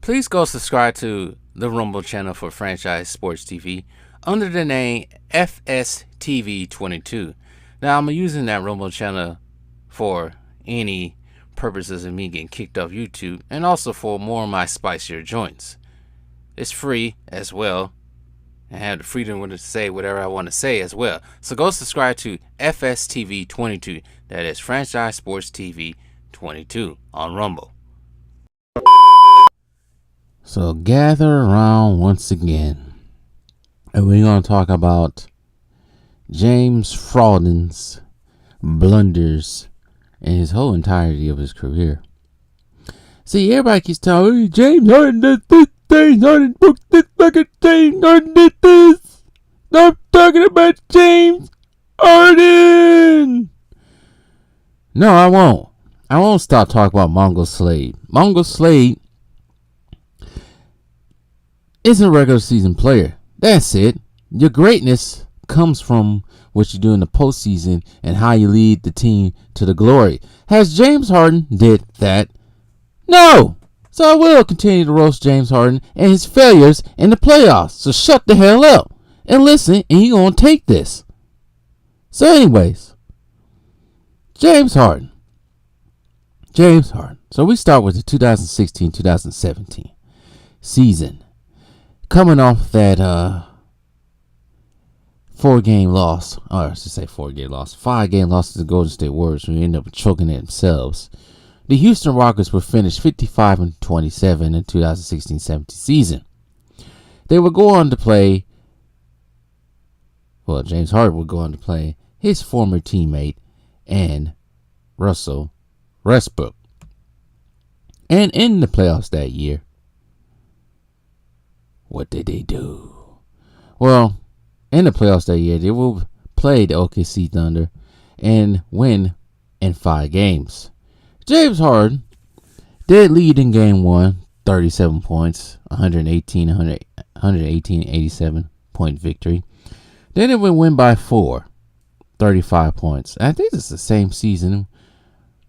Please go subscribe to the Rumble channel for Franchise Sports TV under the name FSTV22. Now, I'm using that Rumble channel for any purposes of me getting kicked off YouTube and also for more of my spicier joints. It's free as well. I have the freedom to say whatever I want to say as well. So go subscribe to FSTV22. That is Franchise Sports TV 22 on Rumble. So gather around once again, and we're going to talk about James Harden's blunders and his whole entirety of his career. See, everybody keeps telling me, James Harden does this thing, Harden broke this fucking thing, Harden did this. I'm talking about James Harden. No, I won't. I won't stop talking about Mongo Slade. Mongo Slade isn't a regular season player. That's it. Your greatness comes from what you do in the postseason and how you lead the team to the glory. Has James Harden did that? No. So I will continue to roast James Harden and his failures in the playoffs. So shut the hell up and listen, and you're going to take this. So anyways, James Harden. So we start with the 2016-2017 season. Coming off that 5-game loss to the Golden State Warriors, who ended up choking it themselves. The Houston Rockets were finished 55-27 in the 2016-17 season. They would go on to play, James Harden would go on to play his former teammate and Russell Westbrook. And in the playoffs that year, what did they do? Well, in the playoffs that year, they will play the OKC Thunder and win in 5 games. James Harden did lead in game 1, 37 points, 118-87 point victory. Then it would win by 4, 35 points. I think it's the same season.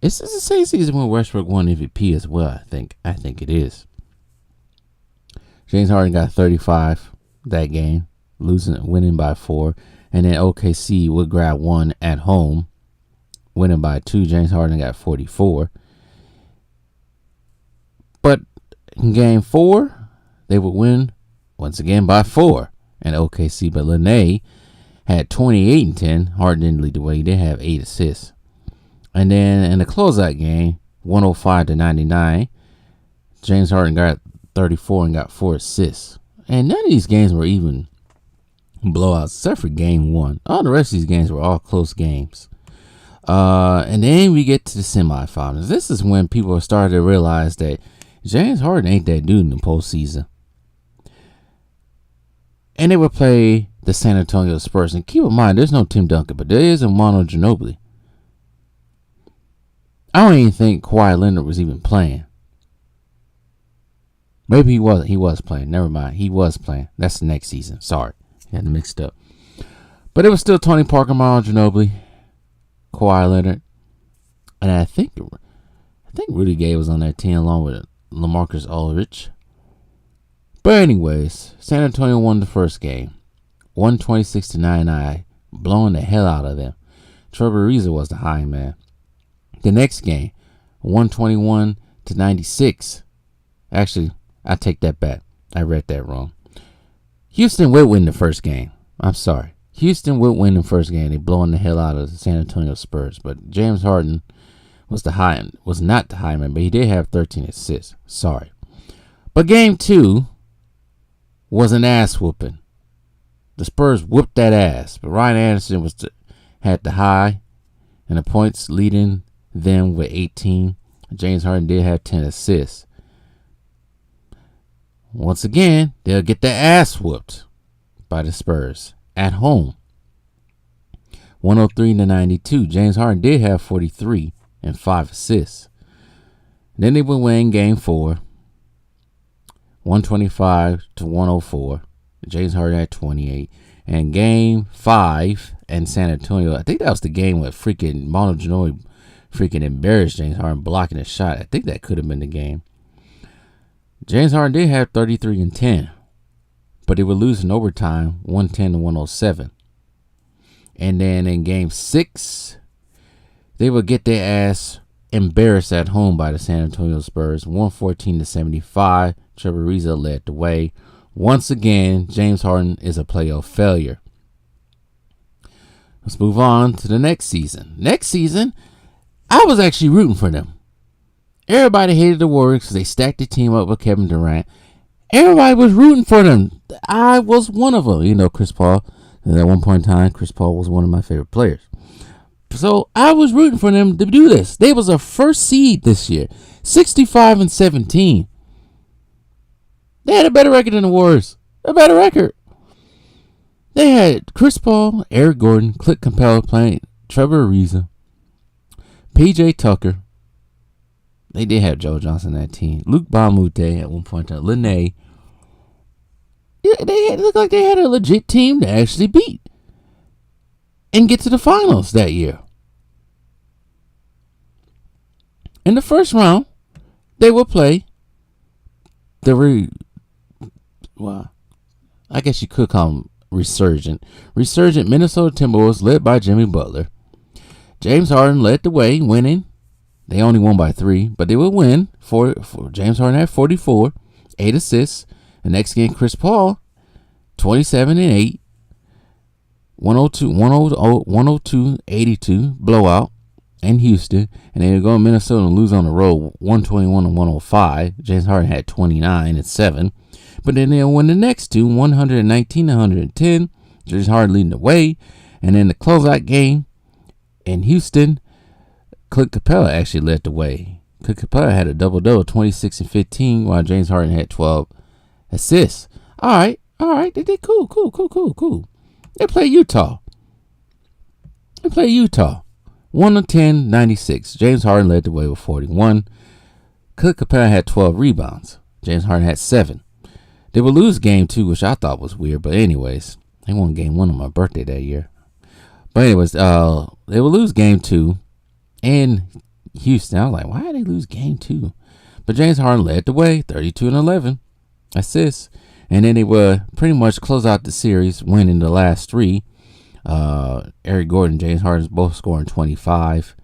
It's the same season when Westbrook won MVP as well. I think it is. James Harden got 35 that game, winning by 4. And then OKC would grab 1 at home, winning by 2. James Harden got 44. But in game 4, they would win once again by 4. And OKC, but Lene had 28 and 10. Harden didn't lead the way. He did have 8 assists. And then in the closeout game, 105-99, James Harden got 34 and got 4 assists. And none of these games were even blowouts except for game 1. All the rest of these games were all close games. And then we get to the semifinals. This is when people are starting to realize that James Harden ain't that dude in the postseason. And they would play the San Antonio Spurs. And keep in mind, there's no Tim Duncan, but there is a Manu Ginobili. I don't even think Kawhi Leonard was even playing. Maybe he wasn't. He was playing. Never mind. He was playing. That's the next season. Sorry. Had it mixed up. But it was still Tony Parker, Manu Ginobili, Kawhi Leonard. And I think Rudy Gay was on that team along with LaMarcus Aldridge. But anyways, San Antonio won the first game. 126-99. Blowing the hell out of them. Trevor Ariza was the high man. The next game, 121-96. Actually, I take that back. I read that wrong. Huston will win the first game. I'm sorry. Houston will win the first game. They blowing the hell out of the San Antonio Spurs. But James Harden was not the high man, but he did have 13 assists. Sorry. But game 2 was an ass whooping. The Spurs whooped that ass. But Ryan Anderson had the high and the points, leading them with 18. James Harden did have 10 assists. Once again, they'll get their ass whooped by the Spurs at home. 103-92. James Harden did have 43 and 5 assists. Then they would win game 4. 125-104. James Harden had 28. And game 5 in San Antonio, I think that was the game where freaking Manu Ginobili freaking embarrassed James Harden blocking a shot. I think that could have been the game. James Harden did have 33 and 10, but they would lose in overtime 110 to 107. And then in game 6, they would get their ass embarrassed at home by the San Antonio Spurs 114 to 75. Trevor Ariza led the way. Once again, James Harden is a playoff failure. Let's move on to the next season. Next season, I was actually rooting for them. Everybody hated the Warriors because they stacked the team up with Kevin Durant. Everybody was rooting for them. I was one of them. You know, Chris Paul. At one point in time, Chris Paul was one of my favorite players. So I was rooting for them to do this. They was a first seed this year. 65 and 17. They had a better record than the Warriors. A better record. They had Chris Paul, Eric Gordon, Clint Capella playing, Trevor Ariza, PJ Tucker. They did have Joe Johnson on that team. Luke Baumute at one point in time. Lene. Yeah, it looked like they had a legit team to actually beat and get to the finals that year. In the first round, they will play I guess you could call them resurgent Minnesota Timberwolves led by Jimmy Butler. James Harden led the way, winning. They only won by 3, but they would win. For James Harden had 44, 8 assists. The next game, Chris Paul, 27 and 8, 102-82 blowout in Houston, and they would go to Minnesota and lose on the road 121 and 105. James Harden had 29 and 7, but then they'll win the next two 119 and 110. James Harden leading the way, and then the closeout game in Houston, Clint Capella actually led the way. Clint Capella had a double-double, 26 and 15, while James Harden had 12 assists. All right. They did cool. They play Utah. 110, 96. James Harden led the way with 41. Clint Capella had 12 rebounds. James Harden had 7. They would lose game 2, which I thought was weird, but anyways, they won game 1 on my birthday that year. But anyways, they would lose game 2 in Houston. I was like, why did they lose game 2? But James Harden led the way, 32 and 11 assists. And then they would pretty much close out the series, winning the last 3. Eric Gordon, James Harden both scoring 25,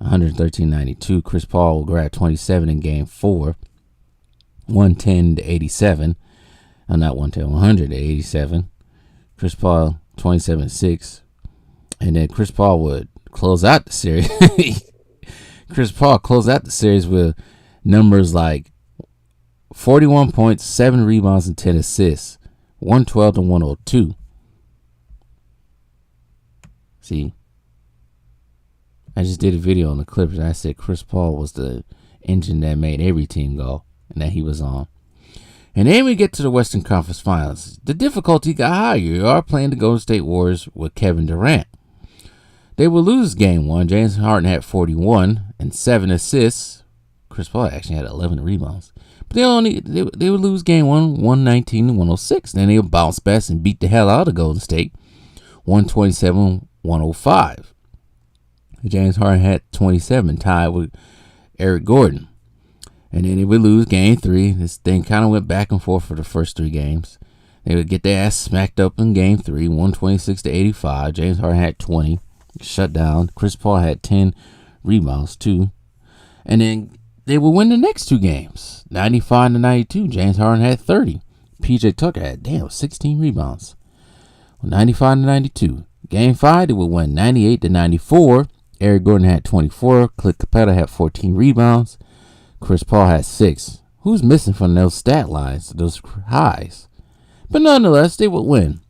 113-92. Chris Paul will grab 27 in game 4, 110 to 87. Not 110, 100 to 87. Chris Paul, 27-6. And then Chris Paul would close out the series. Chris Paul closed out the series with numbers like 41 points, 7 rebounds, and 10 assists. 112 to 102. See, I just did a video on the Clippers. I said Chris Paul was the engine that made every team go, and that he was on. And then we get to the Western Conference Finals. The difficulty got higher. You are playing the Golden State Warriors with Kevin Durant. They will lose game 1. James Harden had 41 and 7 assists. Chris Paul actually had 11 rebounds. But they would lose game 1, 119 to 106. Then they would bounce back and beat the hell out of Golden State, 127-105. James Harden had 27, tied with Eric Gordon. And then they would lose game 3. This thing kind of went back and forth for the first 3 games. They would get their ass smacked up in game 3, 126 to 85. James Harden had 20, shut down. Chris Paul had 10 rebounds too. And then they would win the next 2 games, 95 to 92. James Harden had 30. PJ Tucker had 16 rebounds. 95 to 92. Game 5, they would win 98 to 94. Eric Gordon had 24. Clint Capella had 14 rebounds. Chris Paul had 6. Who's missing from those stat lines, those highs? But nonetheless, they would win.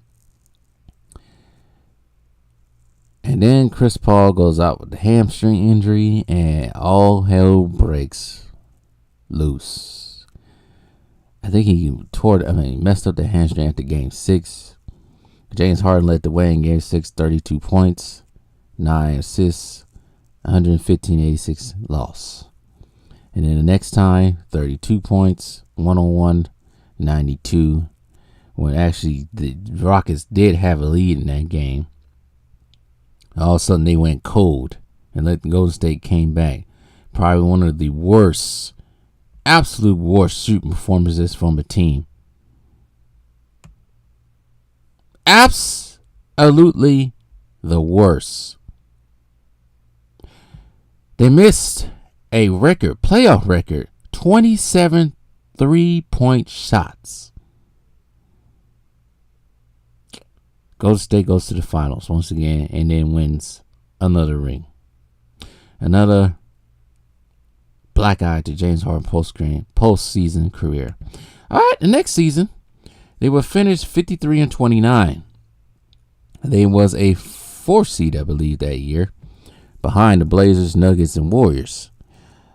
And then Chris Paul goes out with the hamstring injury, and all hell breaks loose. I think he messed up the hamstring after game 6. James Harden led the way in game 6, 32 points, 9 assists, 115-86 loss. And then the next time, 32 points, 101, 92. When actually the Rockets did have a lead in that game. All of a sudden they went cold and let Golden State came back. Probably one of the worst absolute worst shooting performances from a team. Absolutely the worst. They missed a playoff record, 27 3-point shots. Golden State goes to the finals once again and then wins another ring. Another black eye to James Harden postseason career. All right, the next season, they were finished 53-29. They was a 4th seed, I believe, that year, behind the Blazers, Nuggets, and Warriors.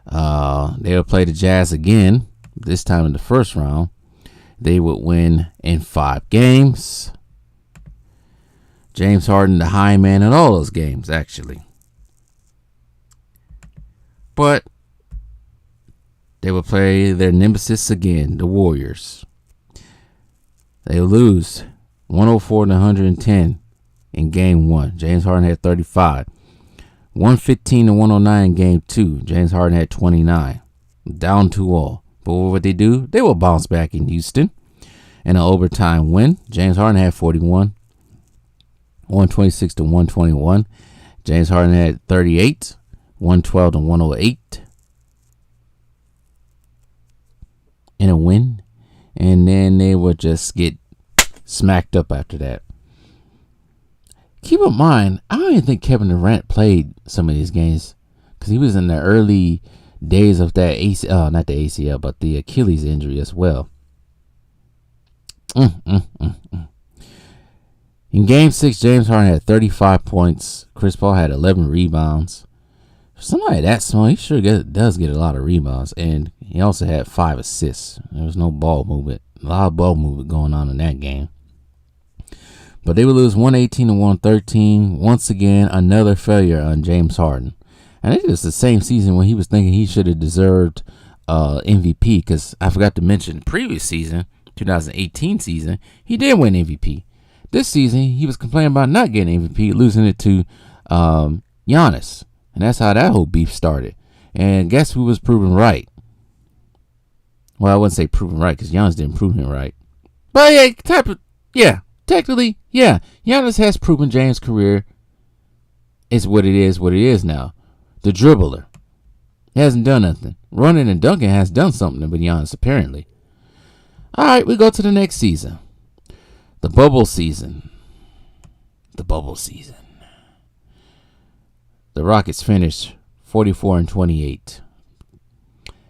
They would play the Jazz again, this time in the first round. They would win in 5 games. James Harden, the high man in all those games, actually. But they would play their nemesis again, the Warriors. They lose 104-110 in game 1. James Harden had 35. 115-109 in game 2. James Harden had 29. Down 2-all. But what they do, they will bounce back in Houston. In an overtime win, James Harden had 41. 126-121. James Harden had 38. 112-108. In a win. And then they would just get smacked up after that. Keep in mind, I don't even think Kevin Durant played some of these games because he was in the early days of that not the ACL, but the Achilles injury as well. In game 6, James Harden had 35 points. Chris Paul had 11 rebounds. For somebody that small, he sure does get a lot of rebounds. And he also had 5 assists. There was no ball movement. A lot of ball movement going on in that game. But they would lose 118-113. Once again, another failure on James Harden. And it was the same season when he was thinking he should have deserved MVP. Because I forgot to mention the previous season, 2018 season, he did win MVP. This season, he was complaining about not getting MVP, losing it to Giannis. And that's how that whole beef started. And guess who was proven right? Well, I wouldn't say proven right because Giannis didn't prove him right. But technically, yeah. Giannis has proven James' career is what it is now. The dribbler. He hasn't done nothing. Running and dunking has done something with Giannis, apparently. All right, we go to the next season. The bubble season. The Rockets finished 44-28.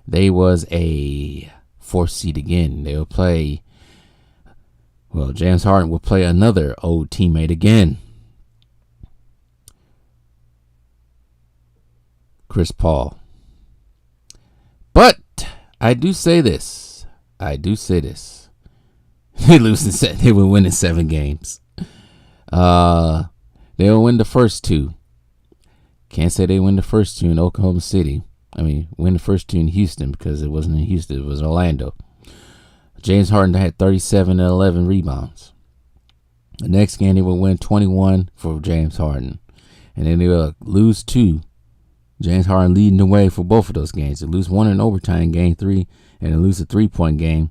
They was a 4th seed again. They would play. Well, James Harden would play another old teammate again. Chris Paul. But I do say this. They would win in 7 games. They will win the first 2. Can't say they win the first 2 in Oklahoma City. Win the first 2 in Houston because it wasn't in Houston. It was Orlando. James Harden had 37 and 11 rebounds. The next game, they would win 21 for James Harden. And then they would lose 2. James Harden leading the way for both of those games. They lose 1 in overtime in game 3 and then lose a 3-point game.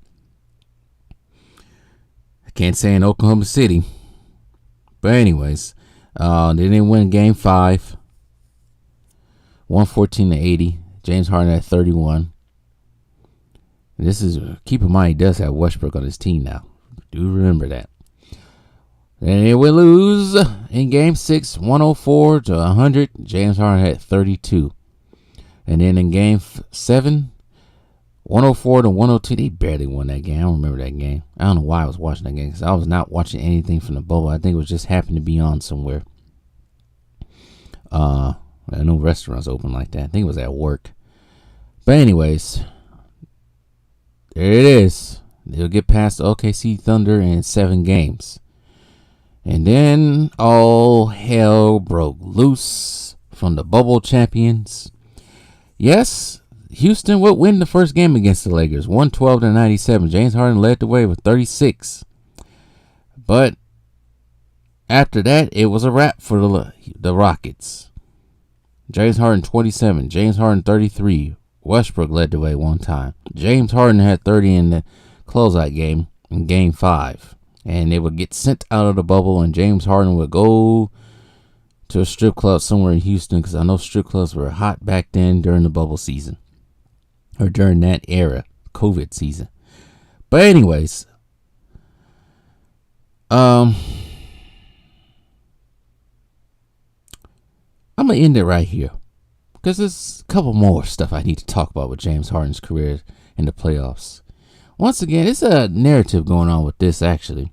I can't say in Oklahoma City. But anyways, they didn't win game 5. 114-80. James Harden had 31. Keep in mind, he does have Westbrook on his team now. Do remember that. And they will lose in game 6, 104-100. James Harden had 32. And then in game 7, 104-102. They barely won that game. I don't remember that game. I don't know why I was watching that game because I was not watching anything from the bubble. I think it was just happened to be on somewhere. No restaurants open like that. I think it was at work. But anyways, there it is. They'll get past the OKC Thunder in 7 games. And then all hell broke loose from the bubble champions. Yes, Houston would win the first game against the Lakers, 112-97. James Harden led the way with 36. But after that, it was a wrap for the Rockets. James Harden 27, James Harden 33, Westbrook led the way one time. James Harden had 30 in the closeout game in Game 5. And they would get sent out of the bubble, and James Harden would go to a strip club somewhere in Houston, because I know strip clubs were hot back then during the bubble season, or during that era, COVID season. But anyways, I'm going to end it right here, because there's a couple more stuff I need to talk about with James Harden's career in the playoffs. Once again, it's a narrative going on with this, actually.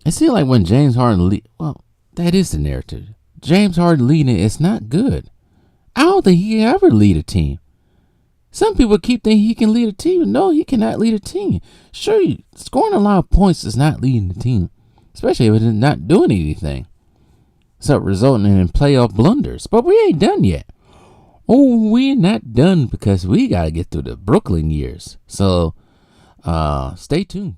It seems like when James Harden that is the narrative. James Harden leading it's not good. I don't think he can ever lead a team. Some people keep thinking he can lead a team. No, he cannot lead a team. Sure, scoring a lot of points is not leading the team, especially if it's not doing anything. So resulting in playoff blunders. But we ain't done yet. Oh, we're not done, because we got to get through the Brooklyn years. So stay tuned.